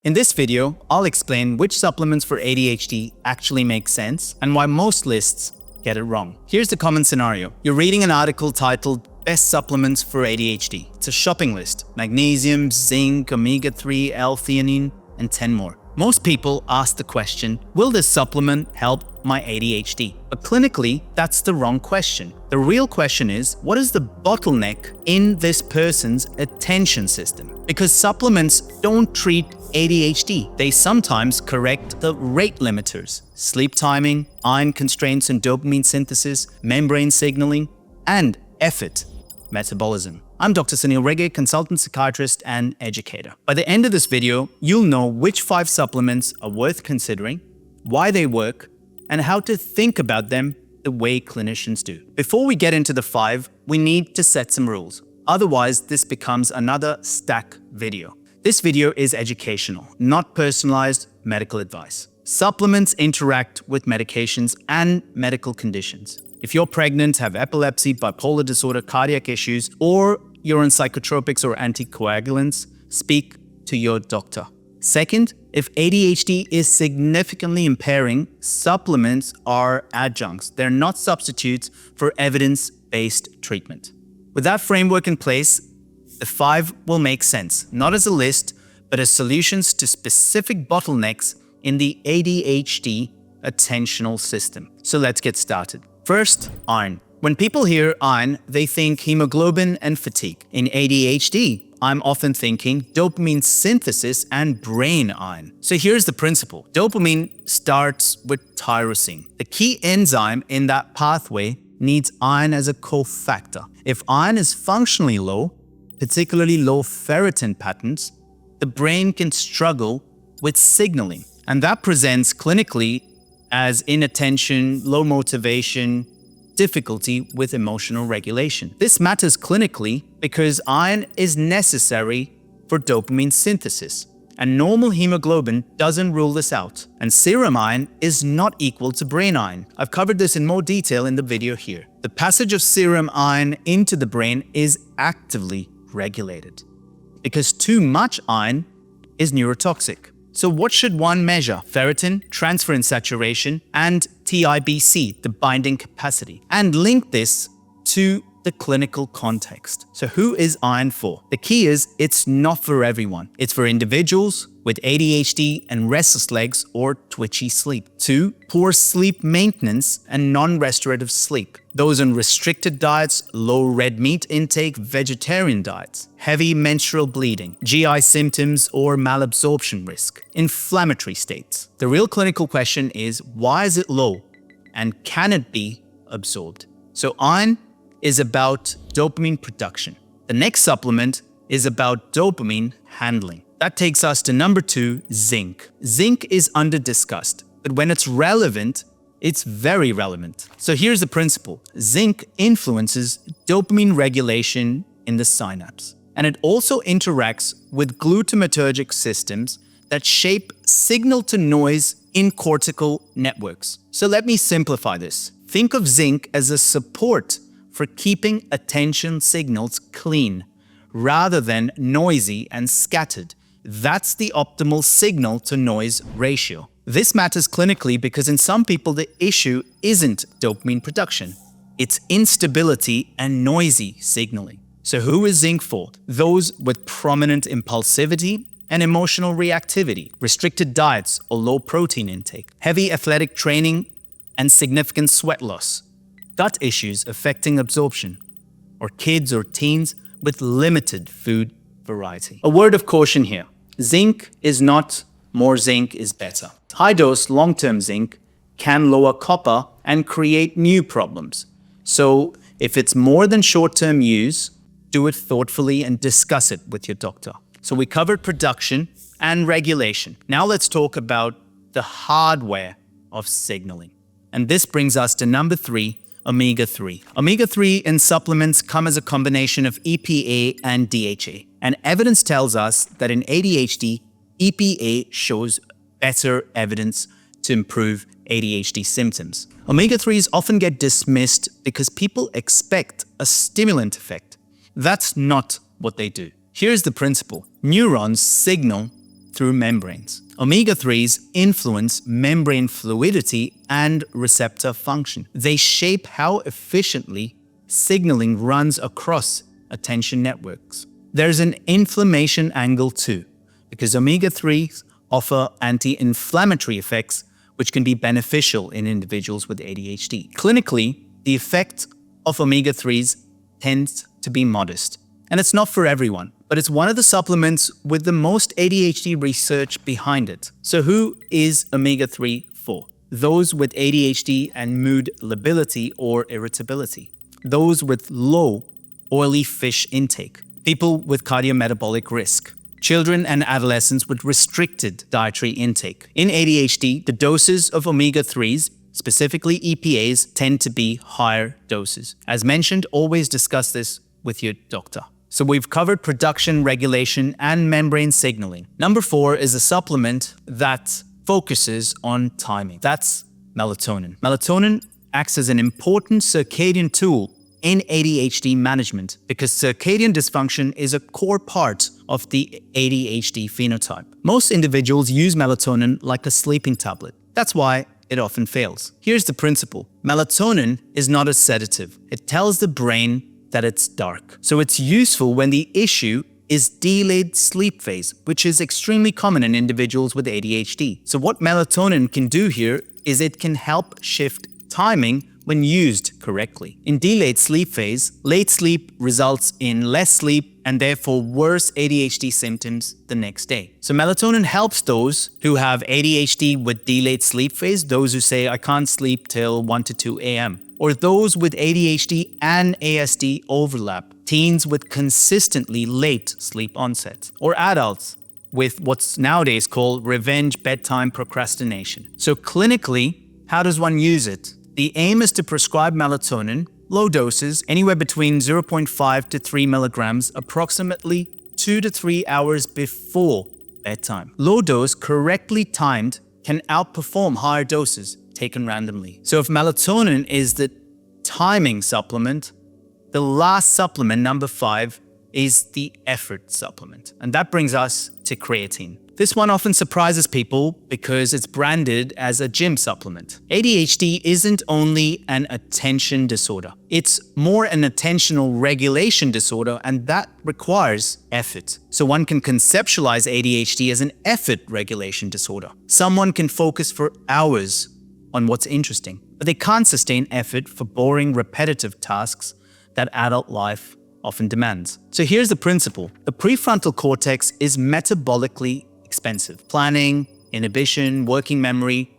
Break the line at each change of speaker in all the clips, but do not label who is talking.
In this video, I'll explain which supplements for ADHD actually make sense and why most lists get it wrong. Here's the common scenario. You're reading an article titled Best Supplements for ADHD. It's a shopping list: magnesium, zinc, omega-3, L-theanine, and 10 more. Most people ask the question, will this supplement help my ADHD? But clinically, that's the wrong question. The real question is, what is the bottleneck in this person's attention system? Because supplements don't treat ADHD. They sometimes correct the rate limiters: sleep timing, iron constraints and dopamine synthesis, membrane signaling, and effort metabolism. I'm Dr. Rege, consultant psychiatrist and educator. By the end of this video, you'll know which 5 supplements are worth considering, why they work, and how to think about them the way clinicians do. Before we get into the 5, we need to set some rules. Otherwise, this becomes another stack video. This video is educational, not personalized medical advice. Supplements interact with medications and medical conditions. If you're pregnant, have epilepsy, bipolar disorder, cardiac issues, or you're on psychotropics or anticoagulants, speak to your doctor. Second, if ADHD is significantly impairing, supplements are adjuncts. They're not substitutes for evidence-based treatment. With that framework in place, the 5 will make sense, not as a list, but as solutions to specific bottlenecks in the ADHD attentional system. So let's get started. First, iron. When people hear iron, they think hemoglobin and fatigue. In ADHD, I'm often thinking dopamine synthesis and brain iron. So here's the principle. Dopamine starts with tyrosine. The key enzyme in that pathway needs iron as a cofactor. If iron is functionally low, particularly low ferritin patterns, the brain can struggle with signaling. And that presents clinically as inattention, low motivation, difficulty with emotional regulation. This matters clinically because iron is necessary for dopamine synthesis, and normal hemoglobin doesn't rule this out. And serum iron is not equal to brain iron. I've covered this in more detail in the video here. The passage of serum iron into the brain is actively regulated because too much iron is neurotoxic. So what should one measure? Ferritin, transferrin saturation, and TIBC, the binding capacity, and link this to the clinical context. So who is iron for? The key is it's not for everyone. It's for individuals with ADHD and restless legs or twitchy sleep. 2, poor sleep maintenance and non-restorative sleep. Those on restricted diets, low red meat intake, vegetarian diets, heavy menstrual bleeding, GI symptoms or malabsorption risk, inflammatory states. The real clinical question is, why is it low and can it be absorbed? So iron is about dopamine production. The next supplement is about dopamine handling. That takes us to number 2, zinc. Zinc is under-discussed, but when it's relevant, it's very relevant. So here's the principle. Zinc influences dopamine regulation in the synapse, and it also interacts with glutamatergic systems that shape signal-to-noise in cortical networks. So let me simplify this. Think of zinc as a support for keeping attention signals clean, rather than noisy and scattered. That's the optimal signal-to-noise ratio. This matters clinically because in some people the issue isn't dopamine production, it's instability and noisy signaling. So who is zinc for? Those with prominent impulsivity and emotional reactivity, restricted diets or low protein intake, heavy athletic training and significant sweat loss, gut issues affecting absorption, or kids or teens with limited food variety. A word of caution here. Zinc is not more zinc is better. High-dose long-term zinc can lower copper and create new problems. So if it's more than short-term use, do it thoughtfully and discuss it with your doctor. So we covered production and regulation. Now let's talk about the hardware of signaling. And this brings us to number 3, omega-3. Omega-3 in supplements come as a combination of EPA and DHA. And evidence tells us that in ADHD, EPA shows better evidence to improve ADHD symptoms. Omega-3s often get dismissed because people expect a stimulant effect. That's not what they do. Here's the principle. Neurons signal through membranes. Omega-3s influence membrane fluidity and receptor function. They shape how efficiently signaling runs across attention networks. There's an inflammation angle too, because omega-3s offer anti-inflammatory effects which can be beneficial in individuals with ADHD. Clinically, the effect of omega-3s tends to be modest. And it's not for everyone, but it's one of the supplements with the most ADHD research behind it. So who is omega-3 for? Those with ADHD and mood lability or irritability. Those with low oily fish intake. People with cardiometabolic risk. Children and adolescents with restricted dietary intake. In ADHD, the doses of omega-3s, specifically EPAs, tend to be higher doses. As mentioned, always discuss this with your doctor. So we've covered production, regulation, and membrane signaling. Number 4 is a supplement that focuses on timing. That's melatonin. Melatonin acts as an important circadian tool in ADHD management because circadian dysfunction is a core part of the ADHD phenotype. Most individuals use melatonin like a sleeping tablet. That's why it often fails. Here's the principle. Melatonin is not a sedative. It tells the brain that it's dark. So it's useful when the issue is delayed sleep phase, which is extremely common in individuals with ADHD. So what melatonin can do here is it can help shift timing when used correctly. In delayed sleep phase, late sleep results in less sleep and therefore worse ADHD symptoms the next day. So melatonin helps those who have ADHD with delayed sleep phase, those who say, I can't sleep till 1 to 2 a.m., or those with ADHD and ASD overlap, teens with consistently late sleep onset, or adults with what's nowadays called revenge bedtime procrastination. So clinically, how does one use it? The aim is to prescribe melatonin, low doses, anywhere between 0.5 to 3 milligrams, approximately 2 to 3 hours before bedtime. Low dose, correctly timed, can outperform higher doses taken randomly. So if melatonin is the timing supplement, the last supplement, number 5, is the effort supplement. And that brings us to creatine. This one often surprises people because it's branded as a gym supplement. ADHD isn't only an attention disorder. It's more an attentional regulation disorder, and that requires effort. So one can conceptualize ADHD as an effort regulation disorder. Someone can focus for hours on what's interesting, but they can't sustain effort for boring, repetitive tasks that adult life often demands. So here's the principle. The prefrontal cortex is metabolically expensive. Planning, inhibition, working memory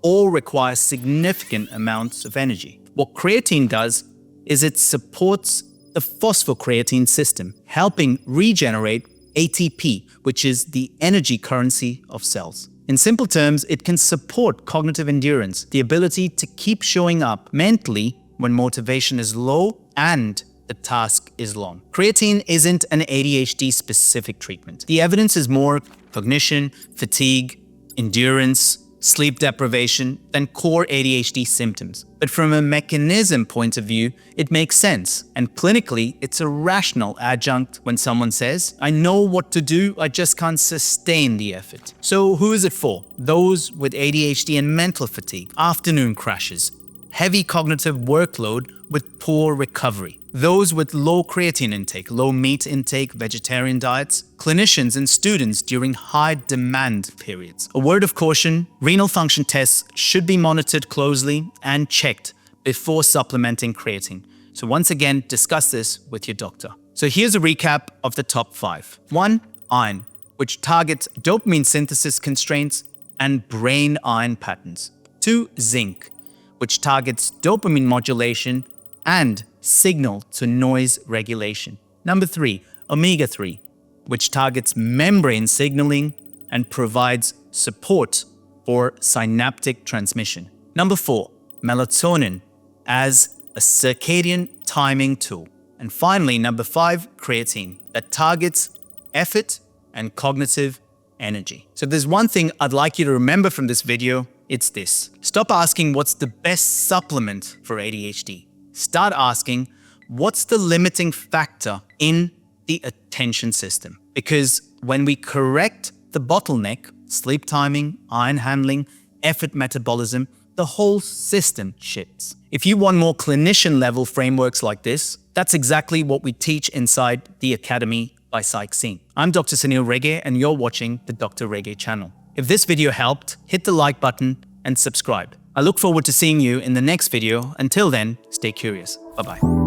all require significant amounts of energy. What creatine does is it supports the phosphocreatine system, helping regenerate ATP, which is the energy currency of cells. In simple terms, it can support cognitive endurance, the ability to keep showing up mentally when motivation is low and the task is long. Creatine isn't an ADHD-specific treatment. The evidence is more cognition, fatigue, endurance, sleep deprivation than core ADHD symptoms. But from a mechanism point of view, it makes sense. And clinically, it's a rational adjunct when someone says, I know what to do, I just can't sustain the effort. So who is it for? Those with ADHD and mental fatigue, afternoon crashes, heavy cognitive workload with poor recovery. Those with low creatine intake, low meat intake, vegetarian diets, clinicians and students during high demand periods. A word of caution, renal function tests should be monitored closely and checked before supplementing creatine. So once again, discuss this with your doctor. So here's a recap of the top 5. 1, iron, which targets dopamine synthesis constraints and brain iron patterns. 2, zinc, which targets dopamine modulation and signal-to-noise regulation. Number 3, omega-3, which targets membrane signaling and provides support for synaptic transmission. Number 4, melatonin as a circadian timing tool. And finally, number 5, creatine, that targets effort and cognitive energy. So there's one thing I'd like you to remember from this video, it's this. Stop asking what's the best supplement for ADHD. Start asking, what's the limiting factor in the attention system? Because when we correct the bottleneck, sleep timing, iron handling, effort metabolism, the whole system shifts. If you want more clinician-level frameworks like this, that's exactly what we teach inside the Academy by Psychiatry. I'm Dr. Sunil Rege, and you're watching the Dr. Rege channel. If this video helped, hit the like button and subscribe. I look forward to seeing you in the next video. Until then, stay curious. Bye-bye.